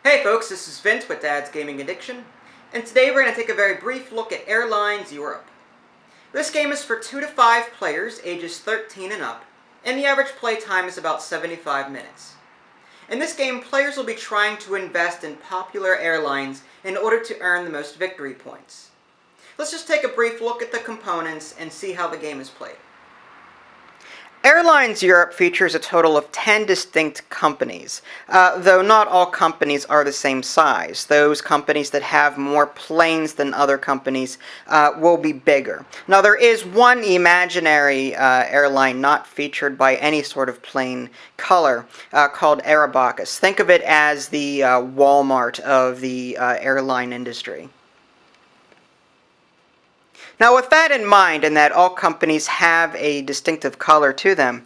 Hey folks, this is Vince with Dad's Gaming Addiction, and today we're going to take a very brief look at Airlines Europe. This game is for 2 to 5 players, ages 13 and up, and the average play time is about 75 minutes. In this game, players will be trying to invest in popular airlines in order to earn the most victory points. Let's just take a brief look at the components and see how the game is played. Airlines Europe features a total of 10 distinct companies, though not all companies are the same size. Those companies that have more planes than other companies will be bigger. Now there is one imaginary airline not featured by any sort of plane color called Airlines. Think of it as the Walmart of the airline industry. Now with that in mind, and that all companies have a distinctive color to them,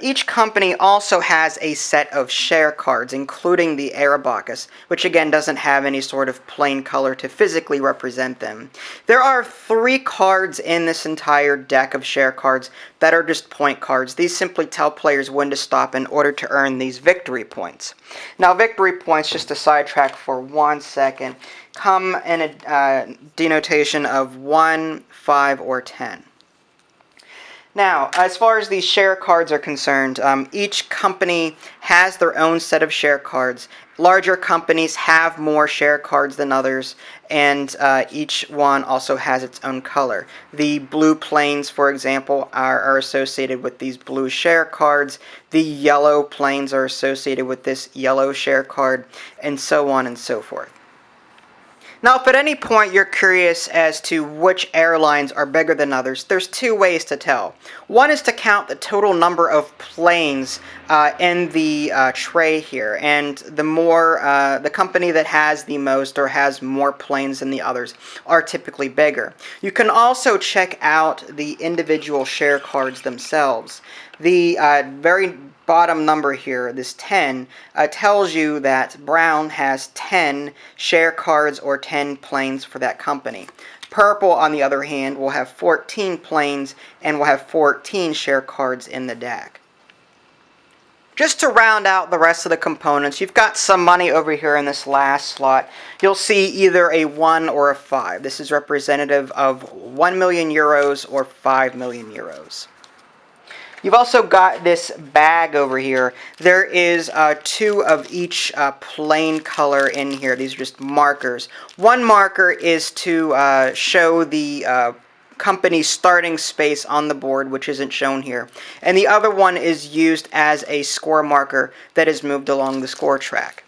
each company also has a set of share cards, including the Airlines, which again doesn't have any sort of plain color to physically represent them. There are 3 cards in this entire deck of share cards that are just point cards. These simply tell players when to stop in order to earn these victory points. Now victory points, just to sidetrack for 1 second, come in a denotation of 1, 5, or 10. Now, as far as these share cards are concerned, each company has their own set of share cards. Larger companies have more share cards than others, and each one also has its own color. The blue planes, for example, are associated with these blue share cards. The yellow planes are associated with this yellow share card, and so on and so forth. Now, if at any point you're curious as to which airlines are bigger than others, there's 2 ways to tell. One is to count the total number of planes in the tray here, and the company that has the most or has more planes than the others are typically bigger. You can also check out the individual share cards themselves. The very bottom number here, this 10, tells you that Brown has 10 share cards or 10 planes for that company. Purple, on the other hand, will have 14 planes and will have 14 share cards in the deck. Just to round out the rest of the components, you've got some money over here in this last slot. You'll see either a 1 or a 5. This is representative of 1 million euros or 5 million euros. You've also got this bag over here. There is 2 of each plain color in here. These are just markers. One marker is to show the company's starting space on the board, which isn't shown here. And the other one is used as a score marker that is moved along the score track.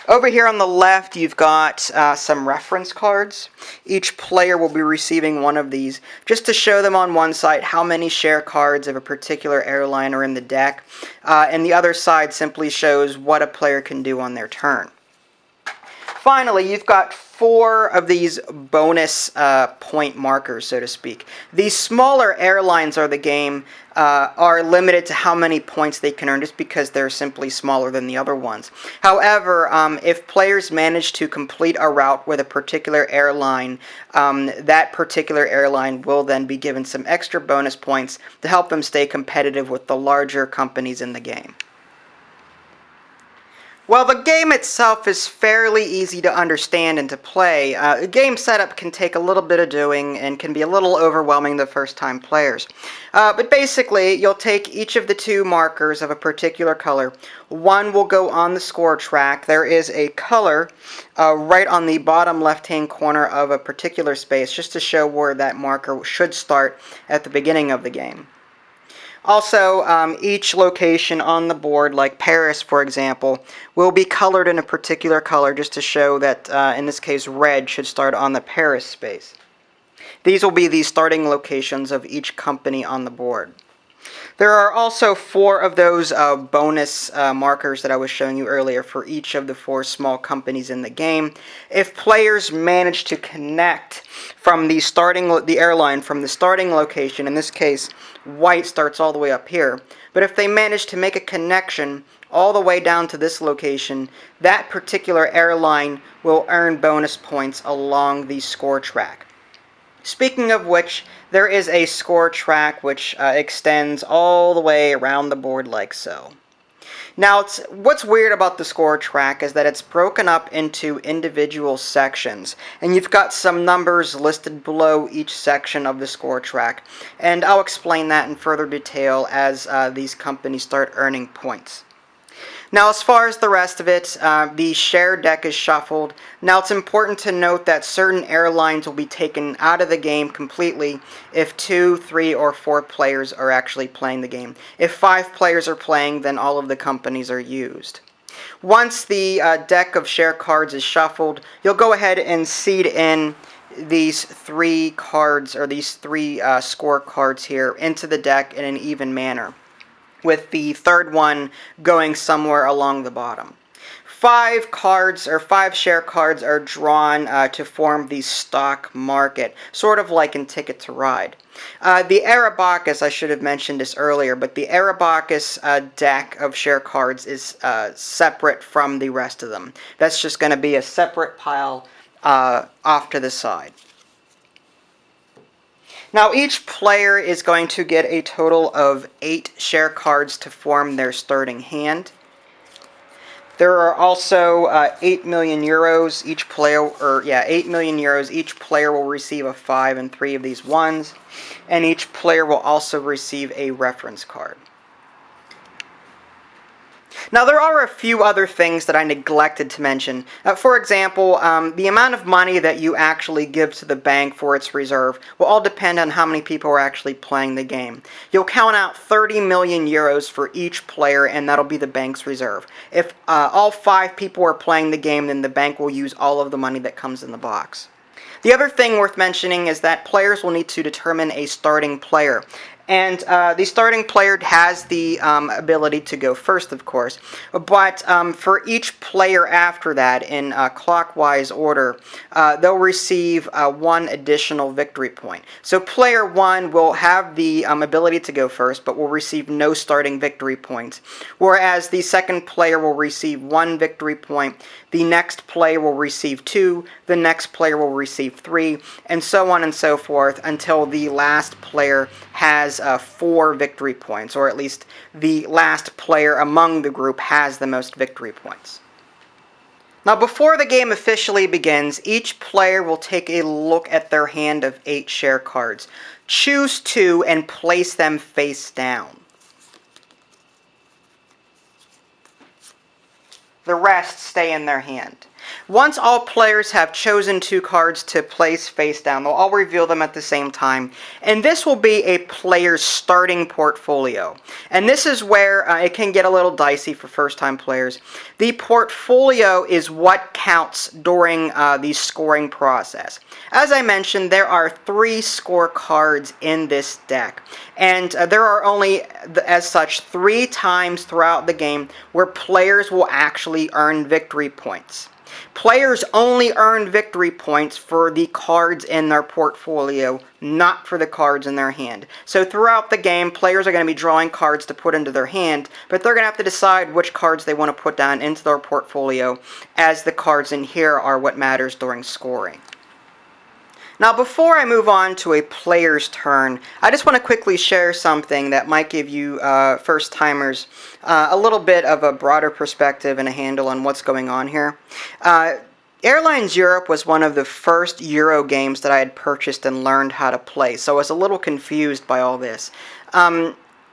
Over here on the left, you've got some reference cards. Each player will be receiving one of these just to show them on one side how many share cards of a particular airline are in the deck, and the other side simply shows what a player can do on their turn. Finally, you've got 4 of these bonus point markers, so to speak. These smaller airlines of the game are limited to how many points they can earn just because they're simply smaller than the other ones. However, if players manage to complete a route with a particular airline, that particular airline will then be given some extra bonus points to help them stay competitive with the larger companies in the game. Well, the game itself is fairly easy to understand and to play. Game setup can take a little bit of doing and can be a little overwhelming to first-time players. But basically, you'll take each of the 2 markers of a particular color. One will go on the score track. There is a color right on the bottom left-hand corner of a particular space just to show where that marker should start at the beginning of the game. Also, each location on the board, like Paris, for example, will be colored in a particular color just to show that, in this case, red should start on the Paris space. These will be the starting locations of each company on the board. There are also 4 of those bonus markers that I was showing you earlier for each of the 4 small companies in the game. If players manage to connect from the airline from the starting location, in this case, white starts all the way up here, but if they manage to make a connection all the way down to this location, that particular airline will earn bonus points along the score track. Speaking of which, there is a score track which extends all the way around the board like so. Now, what's weird about the score track is that it's broken up into individual sections, and you've got some numbers listed below each section of the score track, and I'll explain that in further detail as these companies start earning points. Now, as far as the rest of it, the share deck is shuffled. Now, it's important to note that certain airlines will be taken out of the game completely if 2, 3, or 4 players are actually playing the game. If 5 players are playing, then all of the companies are used. Once the deck of share cards is shuffled, you'll go ahead and seed in these 3 cards, or these 3 score cards here, into the deck in an even manner, with the third one going somewhere along the bottom. 5 cards, or 5 share cards, are drawn to form the stock market, sort of like in Ticket to Ride. The Arabacus, I should have mentioned this earlier, but the Arabacus deck of share cards is separate from the rest of them. That's just going to be a separate pile off to the side. Now, each player is going to get a total of 8 share cards to form their starting hand. There are also 8 million euros. Each player, 8 million euros. Each player will receive a 5 and 3 of these ones, and each player will also receive a reference card. Now, there are a few other things that I neglected to mention. For example, the amount of money that you actually give to the bank for its reserve will all depend on how many people are actually playing the game. You'll count out 30 million euros for each player, and that'll be the bank's reserve. If all 5 people are playing the game, then the bank will use all of the money that comes in the box. The other thing worth mentioning is that players will need to determine a starting player. And the starting player has the ability to go first, of course, but for each player after that, in clockwise order, they'll receive 1 additional victory point. So player 1 will have the ability to go first, but will receive no starting victory points, whereas the second player will receive 1 victory point, the next player will receive 2, the next player will receive 3, and so on and so forth until the last player has 4 victory points, or at least the last player among the group has the most victory points. Now, before the game officially begins, each player will take a look at their hand of 8 share cards, choose 2, and place them face down. The rest stay in their hand. Once all players have chosen 2 cards to place face down, they'll all reveal them at the same time, and this will be a player's starting portfolio. And this is where it can get a little dicey for first-time players. The portfolio is what counts during the scoring process. As I mentioned, there are 3 score cards in this deck, and there are only, as such, 3 times throughout the game where players will actually earn victory points. Players only earn victory points for the cards in their portfolio, not for the cards in their hand. So throughout the game, players are going to be drawing cards to put into their hand, but they're going to have to decide which cards they want to put down into their portfolio, as the cards in here are what matters during scoring. Now, before I move on to a player's turn, I just want to quickly share something that might give you first-timers a little bit of a broader perspective and a handle on what's going on here. Airlines Europe was one of the first Euro games that I had purchased and learned how to play, so I was a little confused by all this.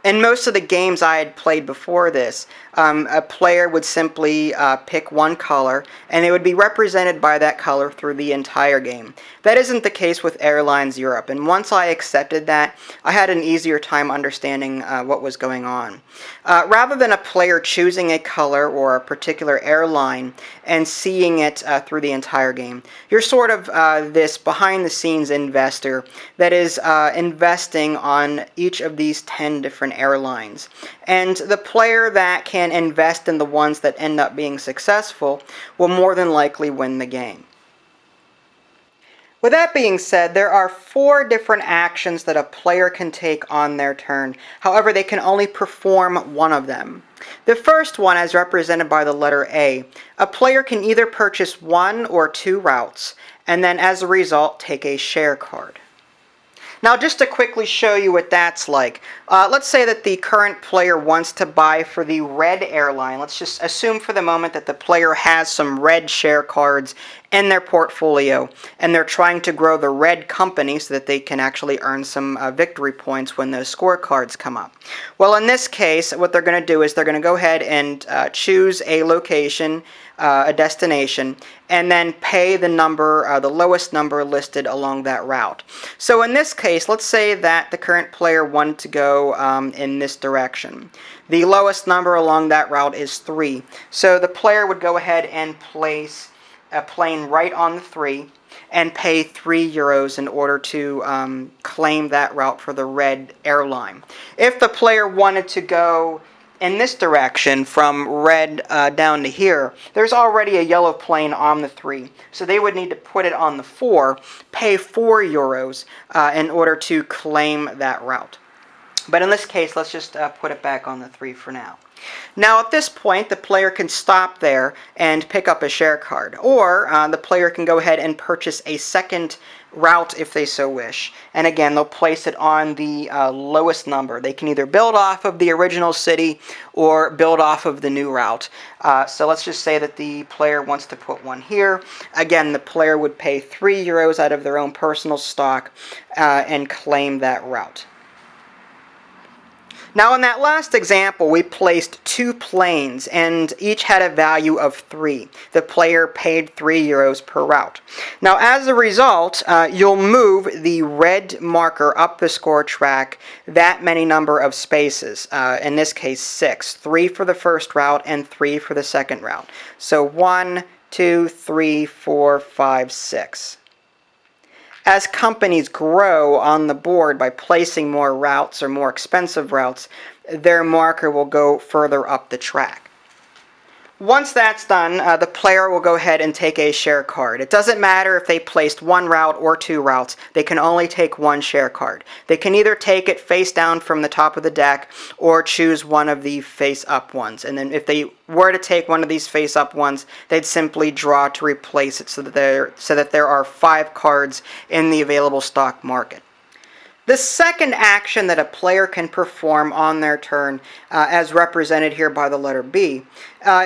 In most of the games I had played before this, a player would simply pick one color, and it would be represented by that color through the entire game. That isn't the case with Airlines Europe, and once I accepted that, I had an easier time understanding what was going on. Rather than a player choosing a color or a particular airline and seeing it through the entire game, you're sort of this behind-the-scenes investor that is investing on each of these 10 different airlines. And the player that can invest in the ones that end up being successful will more than likely win the game. With that being said, there are 4 different actions that a player can take on their turn. However, they can only perform one of them. The first one, as represented by the letter A, a player can either purchase 1 or 2 routes, and then as a result take a share card. Now, just to quickly show you what that's like, let's say that the current player wants to buy for the red airline. Let's just assume for the moment that the player has some red share cards in their portfolio, and they're trying to grow the red company so that they can actually earn some victory points when those scorecards come up. Well, in this case, what they're going to do is they're going to go ahead and choose a location, a destination, and then pay the number, the lowest number listed along that route. So in this case, let's say that the current player wanted to go in this direction. The lowest number along that route is 3. So the player would go ahead and place a plane right on the 3 and pay €3 in order to claim that route for the red airline. If the player wanted to go in this direction from red down to here, there's already a yellow plane on the 3, so they would need to put it on the 4, pay €4 in order to claim that route. But in this case, let's just put it back on the 3 for now. Now at this point, the player can stop there and pick up a share card, or the player can go ahead and purchase a second route if they so wish. And again, they'll place it on the lowest number. They can either build off of the original city or build off of the new route. So let's just say that the player wants to put one here. Again, the player would pay €3 out of their own personal stock and claim that route. Now in that last example, we placed 2 planes and each had a value of 3. The player paid €3 per route. Now as a result, you'll move the red marker up the score track that many number of spaces, in this case 6. 3 for the first route and 3 for the second route. So 1, 2, 3, 4, 5, 6. As companies grow on the board by placing more routes or more expensive routes, their marker will go further up the track. Once that's done, the player will go ahead and take a share card. It doesn't matter if they placed 1 route or 2 routes. They can only take 1 share card. They can either take it face down from the top of the deck or choose one of the face up ones. And then if they were to take one of these face up ones, they'd simply draw to replace it so that there are 5 cards in the available stock market. The second action that a player can perform on their turn, as represented here by the letter B,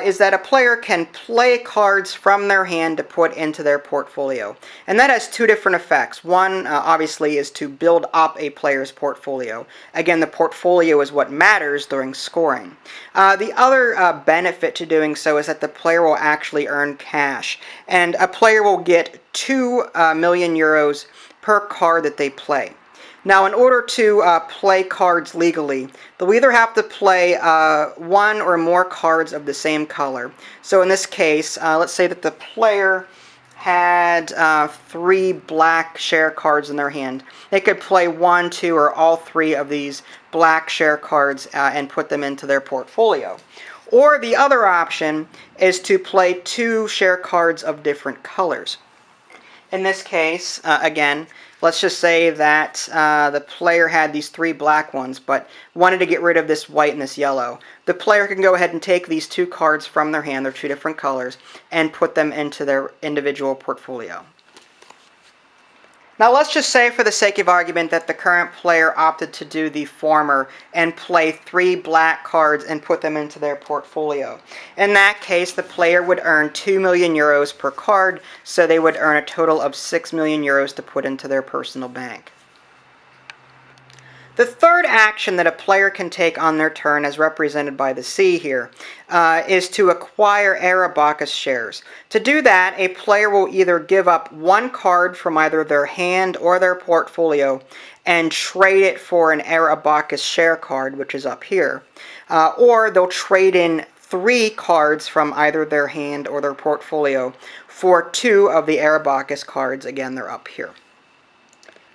is that a player can play cards from their hand to put into their portfolio. And that has 2 different effects. One, obviously, is to build up a player's portfolio. Again, the portfolio is what matters during scoring. The other benefit to doing so is that the player will actually earn cash. And a player will get €2 million per card that they play. Now, in order to play cards legally, they'll either have to play 1 or more cards of the same color. So in this case, let's say that the player had 3 black share cards in their hand. They could play 1, 2, or all 3 of these black share cards and put them into their portfolio. Or the other option is to play 2 share cards of different colors. In this case, again, let's just say that the player had these 3 black ones, but wanted to get rid of this white and this yellow. The player can go ahead and take these 2 cards from their hand, they're 2 different colors, and put them into their individual portfolio. Now let's just say, for the sake of argument, that the current player opted to do the former and play 3 black cards and put them into their portfolio. In that case, the player would earn €2 million per card, so they would earn a total of €6 million to put into their personal bank. The third action that a player can take on their turn, as represented by the C here, is to acquire Airlines shares. To do that, a player will either give up 1 card from either their hand or their portfolio and trade it for an Airlines share card, which is up here, or they'll trade in 3 cards from either their hand or their portfolio for 2 of the Airlines cards. Again, they're up here.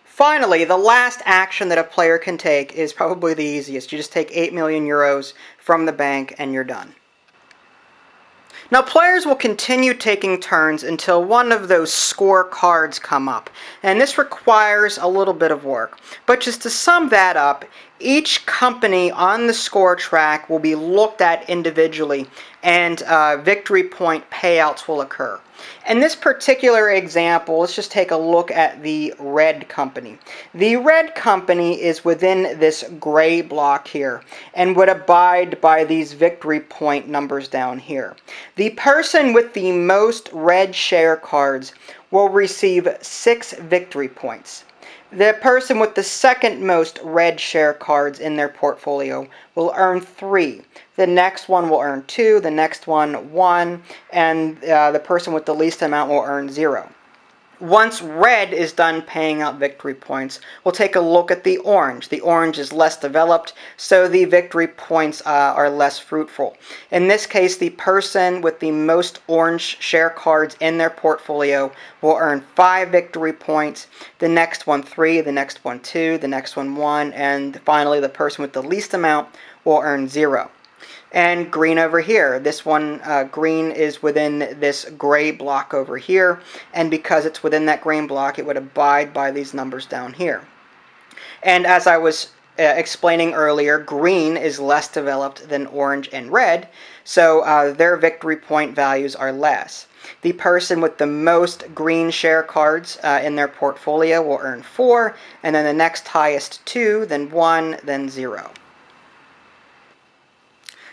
Finally, the last action that a player can take is probably the easiest. You just take €8 million from the bank and you're done. Now, players will continue taking turns until one of those score cards come up, and this requires a little bit of work. But just to sum that up, each company on the score track will be looked at individually and victory point payouts will occur. In this particular example, let's just take a look at the red company. The red company is within this gray block here and would abide by these victory point numbers down here. The person with the most red share cards will receive 6 victory points. The person with the second most red share cards in their portfolio will earn 3. The next one will earn 2, the next one 1, and the person with the least amount will earn 0. Once red is done paying out victory points, we'll take a look at the orange. The orange is less developed, so the victory points are less fruitful. In this case, the person with the most orange share cards in their portfolio will earn 5 victory points, the next one 3, the next one 2, the next one 1, and finally the person with the least amount will earn 0. And green over here. This one, green is within this gray block over here, and because it's within that green block, it would abide by these numbers down here. And as I was explaining earlier, green is less developed than orange and red, so their victory point values are less. The person with the most green share cards in their portfolio will earn 4, and then the next highest 2, then 1, then 0.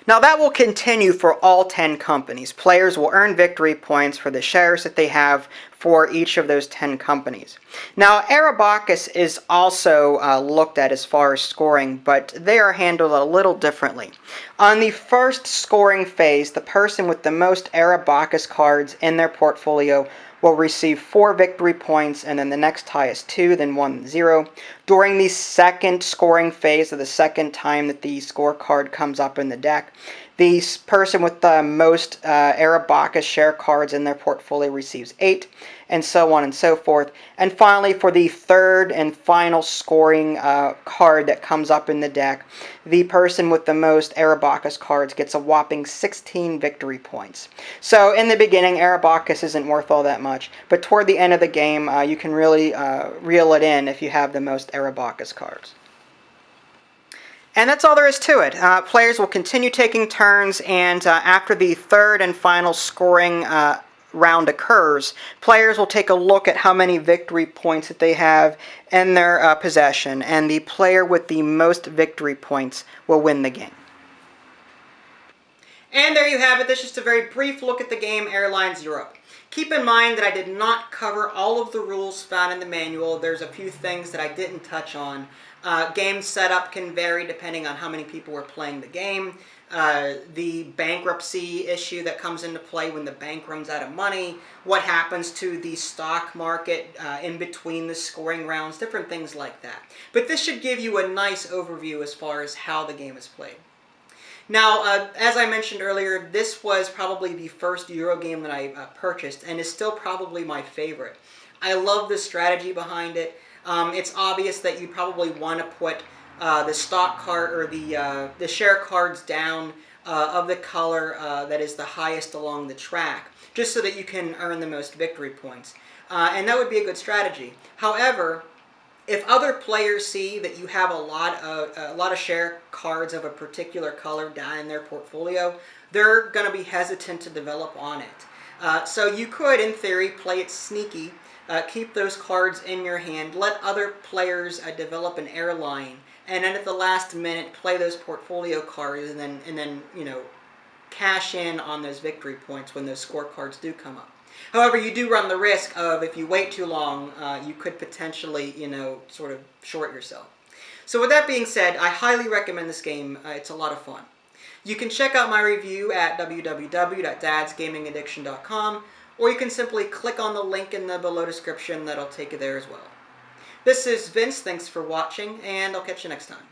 Now that will continue for all 10 companies. Players will earn victory points for the shares that they have for each of those 10 companies. Now Arabacus is also looked at as far as scoring, but they are handled a little differently. On the first scoring phase, the person with the most Arabacus cards in their portfolio will receive 4 victory points, and then the next highest 2, then 1, 0. During the second scoring phase, of the second time that the scorecard comes up in the deck, the person with the most Arabacus share cards in their portfolio receives 8, and so on and so forth. And finally, for the third and final scoring card that comes up in the deck, the person with the most Arabacus cards gets a whopping 16 victory points. So in the beginning, Arabacus isn't worth all that much, but toward the end of the game, you can really reel it in if you have the most Arabacus cards. And that's all there is to it. Players will continue taking turns, and after the third and final scoring round occurs, players will take a look at how many victory points that they have in their possession, and the player with the most victory points will win the game. And there you have it. This is just a very brief look at the game Airlines Europe. Keep in mind that I did not cover all of the rules found in the manual. There's a few things that I didn't touch on. Game setup can vary depending on how many people are playing the game. The bankruptcy issue that comes into play when the bank runs out of money. What happens to the stock market in between the scoring rounds. Different things like that. But this should give you a nice overview as far as how the game is played. Now, as I mentioned earlier, this was probably the first Euro game that I purchased, and is still probably my favorite. I love the strategy behind it. It's obvious that you probably want to put the stock card or the share cards down of the color that is the highest along the track, just so that you can earn the most victory points. And that would be a good strategy. However, if other players see that you have a lot of share cards of a particular color down in their portfolio, they're going to be hesitant to develop on it. So you could, in theory, play it sneaky, keep those cards in your hand, let other players develop an airline, and then at the last minute play those portfolio cards, and then cash in on those victory points when those scorecards do come up. However, you do run the risk of, if you wait too long, you could potentially, sort of short yourself. So with that being said, I highly recommend this game. It's a lot of fun. You can check out my review at www.dadsgamingaddiction.com, or you can simply click on the link in the below description. That'll take you there as well. This is Vince. Thanks for watching, and I'll catch you next time.